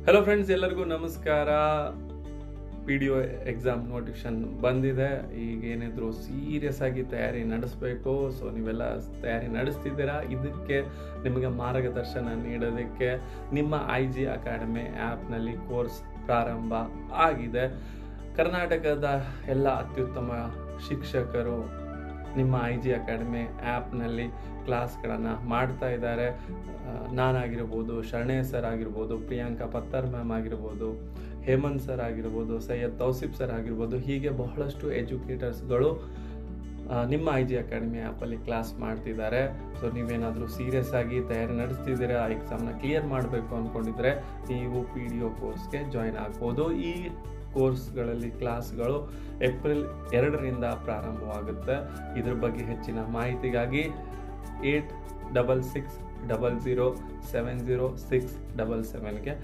Hello friends, ಎಲ್ಲರಿಗೂ ನಮಸ್ಕಾರ. PDO exam notification ಬಂದಿದೆ. ಈಗ ಏನಿದ್ರು ಸೀರಿಯಸ್ ಆಗಿ ತಯಾರಿ ನಡೆಸಬೇಕು. ಸೊ ನೀವೆಲ್ಲ ತಯಾರಿ ನಡೆಸ್ತಿದ್ದೀರಾ. ಇದಕ್ಕೆ ನಿಮಗೆ ಮಾರ್ಗದರ್ಶನ ನೀಡೋದಕ್ಕೆ ನಿಮ್ಮ IG ಅಕಾಡೆಮಿ ಆ್ಯಪ್ನಲ್ಲಿ ಕೋರ್ಸ್ ಪ್ರಾರಂಭ ಆಗಿದೆ. ಕರ್ನಾಟಕದ ಎಲ್ಲ ಅತ್ಯುತ್ತಮ ಶಿಕ್ಷಕರು ನಿಮ್ಮ IG ಅಕಾಡೆಮಿ ಆ್ಯಪ್ನಲ್ಲಿ ಕ್ಲಾಸ್ಗಳನ್ನು ಮಾಡ್ತಾ ಇದ್ದಾರೆ. ನಾನಾಗಿರ್ಬೋದು, ಶರಣಯ್ಯ ಸರ್ ಆಗಿರ್ಬೋದು, ಪ್ರಿಯಾಂಕಾ ಪತ್ತರ್ ಮ್ಯಾಮ್ ಆಗಿರ್ಬೋದು, ಹೇಮಂತ್ ಸರ್ ಆಗಿರ್ಬೋದು, ಸೈಯದ್ ತೌಸಿಫ್ ಸರ್ ಆಗಿರ್ಬೋದು, ಹೀಗೆ ಬಹಳಷ್ಟು ಎಜುಕೇಟರ್ಸ್ಗಳು ನಿಮ್ಮ IG ಅಕಾಡೆಮಿ ಆ್ಯಪಲ್ಲಿ ಕ್ಲಾಸ್ ಮಾಡ್ತಿದ್ದಾರೆ. ಸೊ ನೀವೇನಾದರೂ ಸೀರಿಯಸ್ ಆಗಿ ತಯಾರಿ ನಡೆಸ್ತಿದ್ದೀರಾ, ಎಕ್ಸಾಮ್ನ ಕ್ಲಿಯರ್ ಮಾಡಬೇಕು ಅಂದ್ಕೊಂಡಿದ್ರೆ ನೀವು PDO ಕೋರ್ಸ್ಗೆ ಜಾಯ್ನ್ ಆಗ್ಬೋದು. ಈ ಕೋರ್ಸ್ಗಳಲ್ಲಿ ಕ್ಲಾಸ್ಗಳು ಏಪ್ರಿಲ್ 2ರಿಂದ ಪ್ರಾರಂಭವಾಗುತ್ತೆ. ಇದ್ರ ಬಗ್ಗೆ ಹೆಚ್ಚಿನ ಮಾಹಿತಿಗಾಗಿ 8660070677ಗೆ